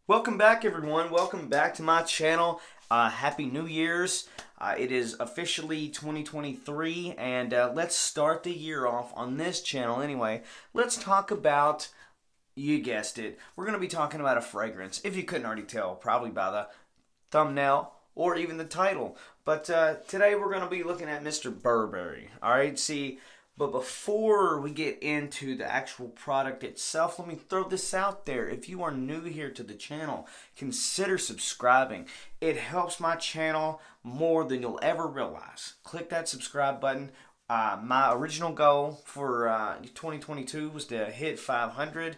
Welcome back, everyone. Welcome back to my channel. Happy New Year's. It is officially 2023, and let's start the year off on this channel anyway. Let's talk about, you guessed it, we're going to be talking about a fragrance. If you couldn't already tell, probably by the thumbnail or even the title. But today we're going to be looking at Mr. Burberry. Alright, see, but before we get into the actual product itself, let me throw this out there. If you are new here to the channel, consider subscribing. It helps my channel more than you'll ever realize. Click that subscribe button. My original goal for 2022 was to hit 500.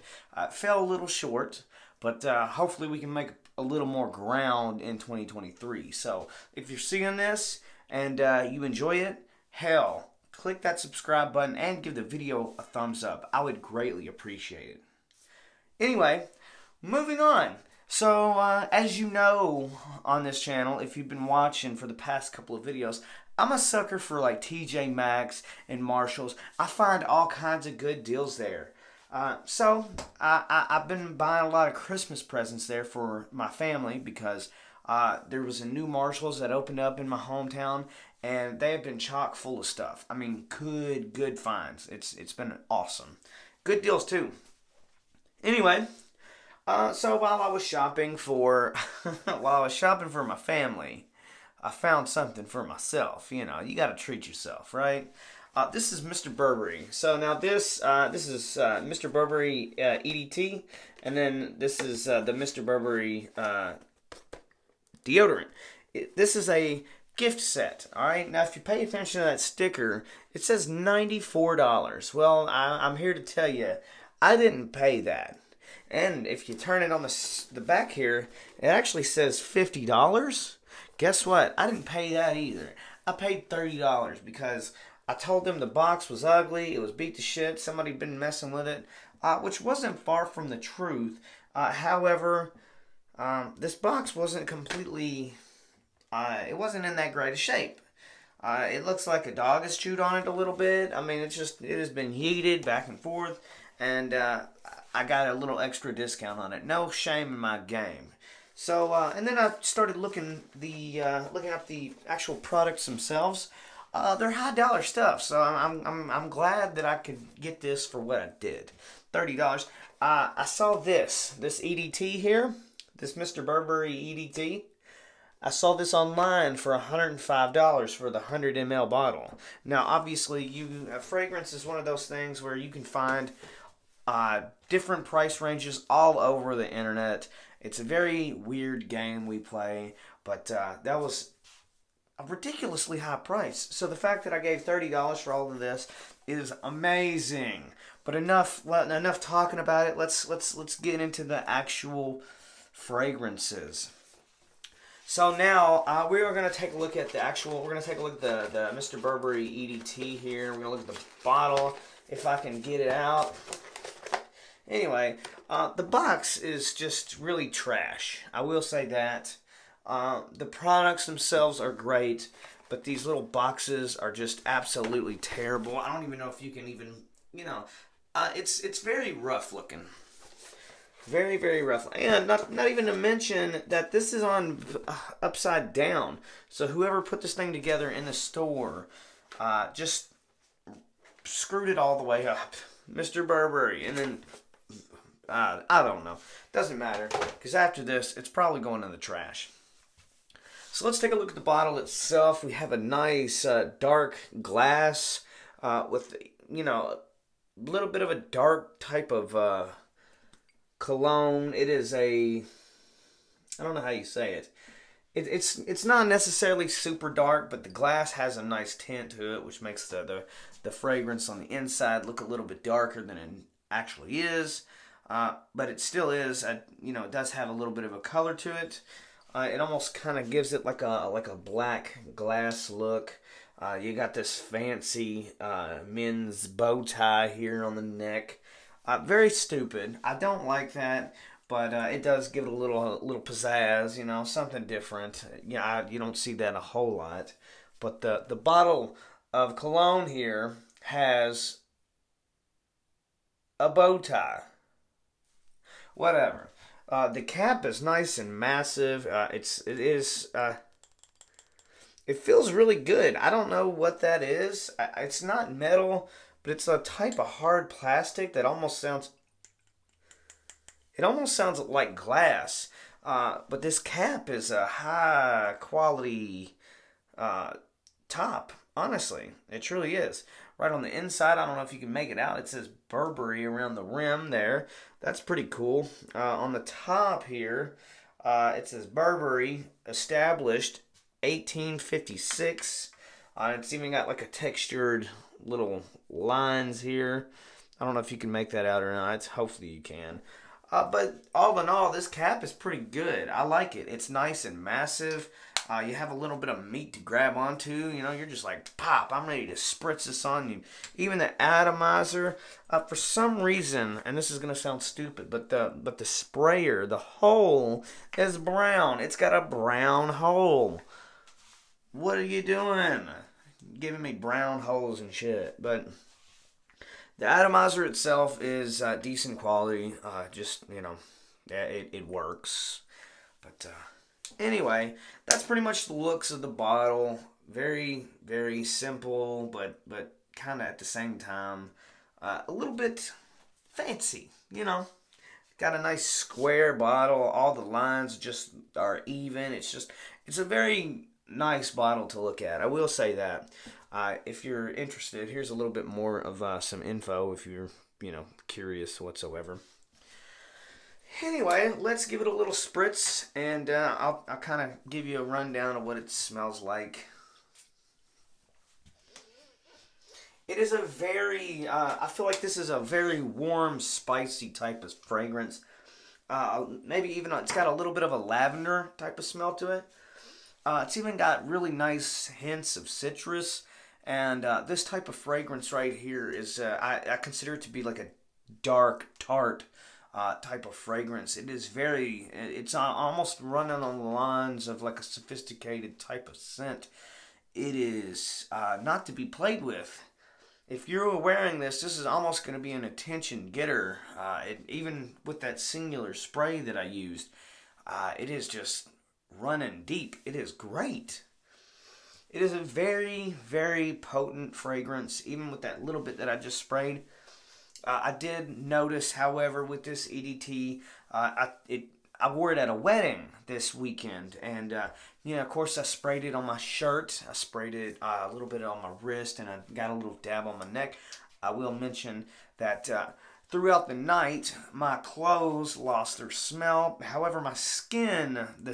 Fell a little short, but hopefully we can make a little more ground in 2023. So if you're seeing this and you enjoy it, hell, click that subscribe button and give the video a thumbs up. I would greatly appreciate it. Anyway, moving on. So, as you know on this channel, if you've been watching for the past couple of videos, I'm a sucker for like TJ Maxx and Marshalls. I find all kinds of good deals there. I've been buying a lot of Christmas presents there for my family because there was a new Marshalls that opened up in my hometown, and they have been chock full of stuff. I mean, good finds. It's been awesome. Good deals too. Anyway, so while I was shopping for my family, I found something for myself. You know, you got to treat yourself, right? This is Mr. Burberry. So now this is Mr. Burberry EDT, and then this is the Mr. Burberry deodorant. This is a gift set. All right. Now, if you pay attention to that sticker, it says $94. Well, I'm here to tell you, I didn't pay that. And if you turn it on the back here, it actually says $50. Guess what? I didn't pay that either. I paid $30 because I told them the box was ugly. It was beat to shit. Somebody had been messing with it, which wasn't far from the truth. However, this box wasn't completely, it wasn't in that great a shape. It looks like a dog has chewed on it a little bit. I mean, it has been yeeted back and forth, and I got a little extra discount on it. No shame in my game. So, and then I started looking up the actual products themselves. They're high dollar stuff, so I'm glad that I could get this for what I did. $30. I saw this EDT here. This Mr. Burberry EDT. I saw this online for $105 for the 100 ml bottle. Now, obviously, fragrance is one of those things where you can find different price ranges all over the internet. It's a very weird game we play, but that was a ridiculously high price. So the fact that I gave $30 for all of this is amazing. But enough talking about it. Let's get into the actual fragrances. So now we are going to take a look at we're going to take a look at the Mr. Burberry EDT here. We're going to look at the bottle, if I can get it out. Anyway, the box is just really trash. I will say that. The products themselves are great, but these little boxes are just absolutely terrible. I don't even know if you can even, it's very rough looking. Very, very rough. And not even to mention that this is on upside down. So whoever put this thing together in the store just screwed it all the way up. Mr. Burberry. And then, I don't know. Doesn't matter. Because after this, it's probably going in the trash. So let's take a look at the bottle itself. We have a nice dark glass with, a little bit of a dark type of cologne. It is I don't know how you say it. It's not necessarily super dark, but the glass has a nice tint to it, which makes the fragrance on the inside look a little bit darker than it actually is. But it still is, it does have a little bit of a color to it. It almost kind of gives it like a black glass look. You got this fancy men's bow tie here on the neck. Very stupid. I don't like that, but it does give it a little pizzazz, something different. You don't see that a whole lot. But the bottle of cologne here has a bow tie. Whatever. The cap is nice and massive. It feels really good. I don't know what that is. It's not metal, but it's a type of hard plastic that almost sounds like glass. But this cap is a high quality uh, top. Honestly, it truly is. Right on the inside, I don't know if you can make it out. It says Burberry around the rim there. That's pretty cool. On the top here, it says Burberry established 1856. It's even got like a textured little lines here. I don't know if you can make that out or not. Hopefully you can. But all in all, this cap is pretty good. I like it. It's nice and massive. You have a little bit of meat to grab onto. You know, you're just like, pop, I'm ready to spritz this on you. Even the atomizer, for some reason, and this is going to sound stupid, but the sprayer, the hole is brown. It's got a brown hole. What are you doing? Giving me brown holes and shit. But the atomizer itself is decent quality. It works. But anyway, that's pretty much the looks of the bottle. Very, very simple, but kind of at the same time a little bit fancy. Got a nice square bottle. All the lines just are even. It's a very nice bottle to look at. I will say that. If you're interested, here's a little bit more of some info if you're, curious whatsoever. Anyway, let's give it a little spritz, and I'll kind of give you a rundown of what it smells like. It is I feel like this is a very warm, spicy type of fragrance. Maybe even, it's got a little bit of a lavender type of smell to it. It's even got really nice hints of citrus. And this type of fragrance right here is, I consider it to be like a dark, tart type of fragrance. It's almost running on the lines of like a sophisticated type of scent. It is not to be played with. If you're wearing this is almost going to be an attention getter. Even with that singular spray that I used, it is just running deep. It is great. It is a very, very potent fragrance, even with that little bit that I just sprayed. I did notice, however, with this EDT, I wore it at a wedding this weekend, and of course, I sprayed it on my shirt. I sprayed it a little bit on my wrist, and I got a little dab on my neck. I will mention that throughout the night, my clothes lost their smell. However, the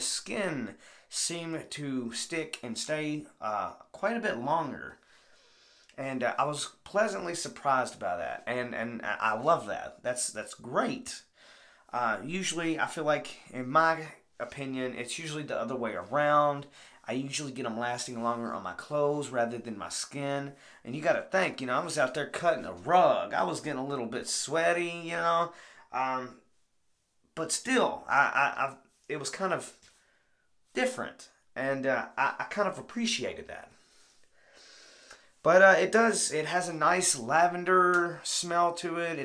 skin seemed to stick and stay quite a bit longer. And I was pleasantly surprised by that. And I love that. That's great. Usually, I feel like, in my opinion, it's usually the other way around. I usually get them lasting longer on my clothes rather than my skin. And you got to think, I was out there cutting a rug. I was getting a little bit sweaty, but still, it was kind of different, and I kind of appreciated that. But it has a nice lavender smell to it.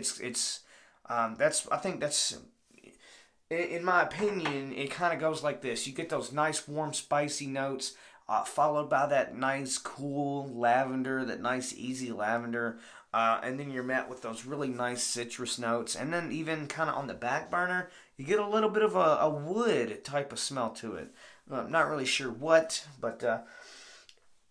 I think that's, in my opinion, it kind of goes like this. You get those nice warm spicy notes, followed by that nice cool lavender, that nice easy lavender, and then you're met with those really nice citrus notes, and then even kind of on the back burner, you get a little bit of a wood type of smell to it. I'm not really sure what, but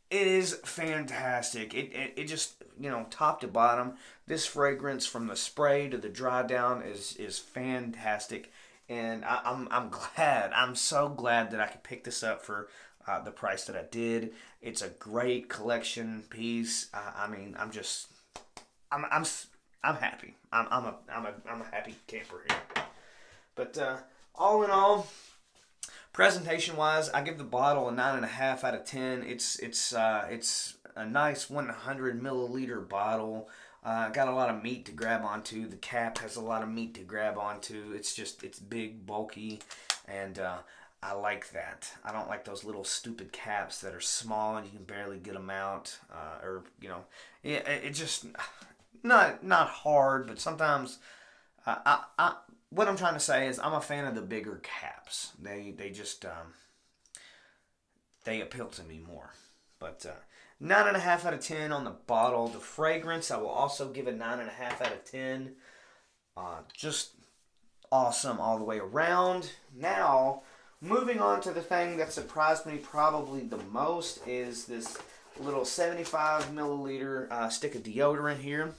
it is fantastic. It just, top to bottom, this fragrance from the spray to the dry down is fantastic. And I'm so glad that I could pick this up for the price that I did. It's a great collection piece. I'm happy. I'm a happy camper here. But all in all, presentation wise, I give the bottle a 9.5 out of 10. It's a nice 100 milliliter bottle. Got a lot of meat to grab onto. The cap has a lot of meat to grab onto. It's big, bulky, and I like that. I don't like those little stupid caps that are small and you can barely get them out. It just not hard, but sometimes what I'm trying to say is I'm a fan of the bigger caps. They just they appeal to me more. But 9.5 out of 10 on the bottle. The fragrance, I will also give a 9.5 out of 10. Just awesome all the way around. Now, moving on to the thing that surprised me probably the most is this little 75 milliliter stick of deodorant here.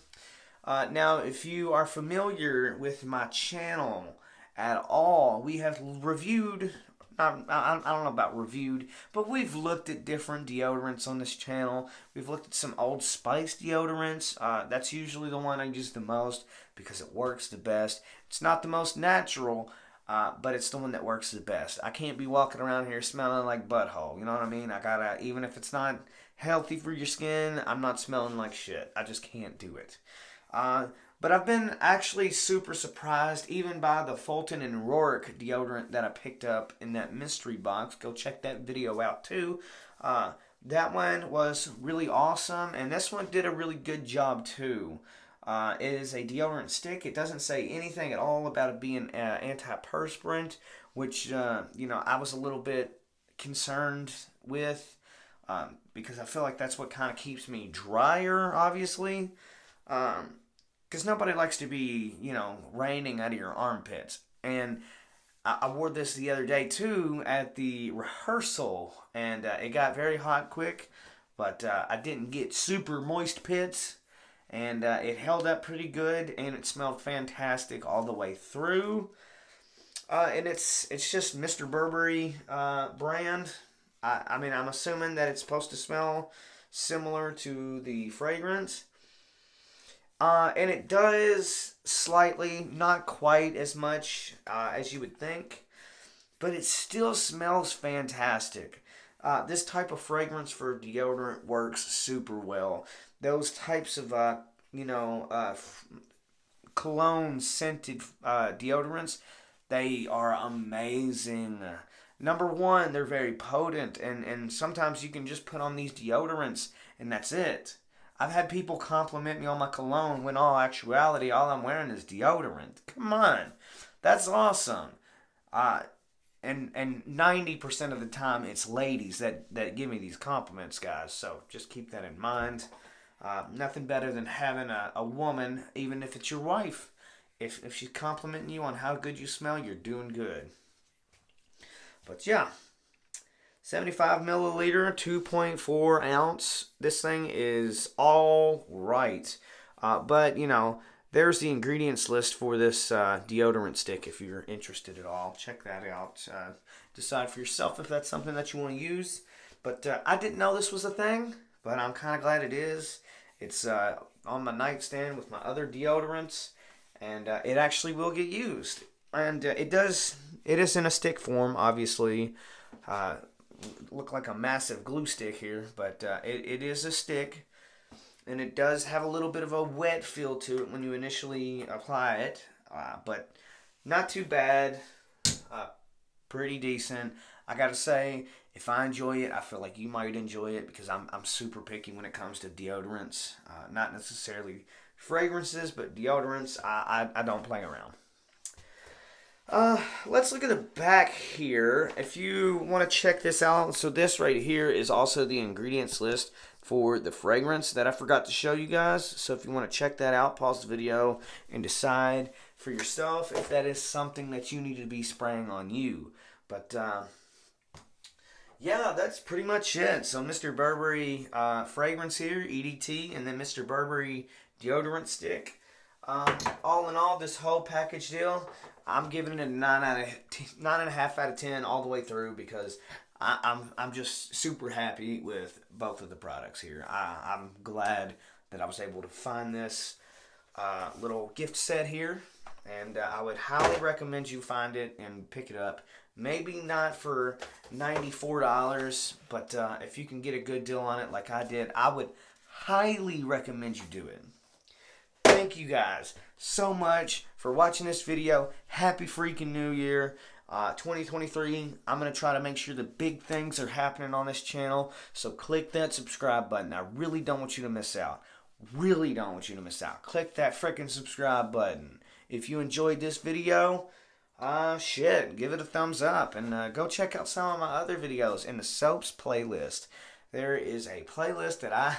Now, if you are familiar with my channel at all, we have reviewed, I don't know about reviewed, but we've looked at different deodorants on this channel. We've looked at some Old Spice deodorants. That's usually the one I use the most because it works the best. It's not the most natural, but it's the one that works the best. I can't be walking around here smelling like butthole. You know what I mean? I gotta, even if it's not healthy for your skin, I'm not smelling like shit. I just can't do it. But I've been actually super surprised even by the Fulton and Rourke deodorant that I picked up in that mystery box. Go check that video out too. That one was really awesome, and this one did a really good job too. It is a deodorant stick. It doesn't say anything at all about it being antiperspirant, which, I was a little bit concerned with because I feel like that's what kind of keeps me drier, obviously. Because nobody likes to be, raining out of your armpits. And I wore this the other day, too, at the rehearsal. And it got very hot quick. But I didn't get super moist pits. And it held up pretty good. And it smelled fantastic all the way through. And it's just Mr. Burberry brand. I mean, I'm assuming that it's supposed to smell similar to the fragrance. And it does slightly, not quite as much as you would think, but it still smells fantastic. This type of fragrance for deodorant works super well. Those types of, cologne scented deodorants, they are amazing. Number one, they're very potent, and sometimes you can just put on these deodorants and that's it. I've had people compliment me on my cologne when all actuality, all I'm wearing is deodorant. Come on. That's awesome. And 90% of the time it's ladies that give me these compliments, guys. So just keep that in mind. Nothing better than having a woman, even if it's your wife. If she's complimenting you on how good you smell, you're doing good. But yeah. 75 milliliter, 2.4 ounce. This thing is all right. But, there's the ingredients list for this deodorant stick if you're interested at all. Check that out. Decide for yourself if that's something that you want to use. But I didn't know this was a thing, but I'm kind of glad it is. It's on my nightstand with my other deodorants, and it actually will get used. And it is in a stick form, obviously. Look like a massive glue stick here, but it is a stick, and it does have a little bit of a wet feel to it when you initially apply it, but not too bad. Pretty decent. I gotta say, if I enjoy it, I feel like you might enjoy it because I'm super picky when it comes to deodorants. Not necessarily fragrances, but deodorants, I don't play around. Let's look at the back here. If you want to check this out, so this right here is also the ingredients list for the fragrance that I forgot to show you guys. So if you want to check that out, pause the video and decide for yourself if that is something that you need to be spraying on you. But, yeah, that's pretty much it. So Mr. Burberry fragrance here, EDT, and then Mr. Burberry deodorant stick. All in all, this whole package deal, I'm giving it a 9.5 out of 10 all the way through because I'm just super happy with both of the products here. I'm glad that I was able to find this little gift set here, and I would highly recommend you find it and pick it up. Maybe not for $94, but if you can get a good deal on it like I did, I would highly recommend you do it. Thank you guys so much for watching this video. Happy freaking New Year. 2023, I'm going to try to make sure the big things are happening on this channel. So click that subscribe button. I really don't want you to miss out. Really don't want you to miss out. Click that freaking subscribe button. if you enjoyed this video, give it a thumbs up and go check out some of my other videos in the soaps playlist. There is a playlist that I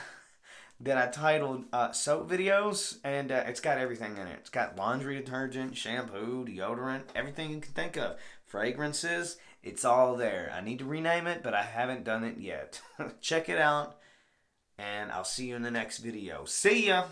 titled soap videos, and it's got everything in it. It's got laundry detergent, shampoo, deodorant, everything you can think of. Fragrances, it's all there. I need to rename it, but I haven't done it yet. Check it out, and I'll see you in the next video. See ya!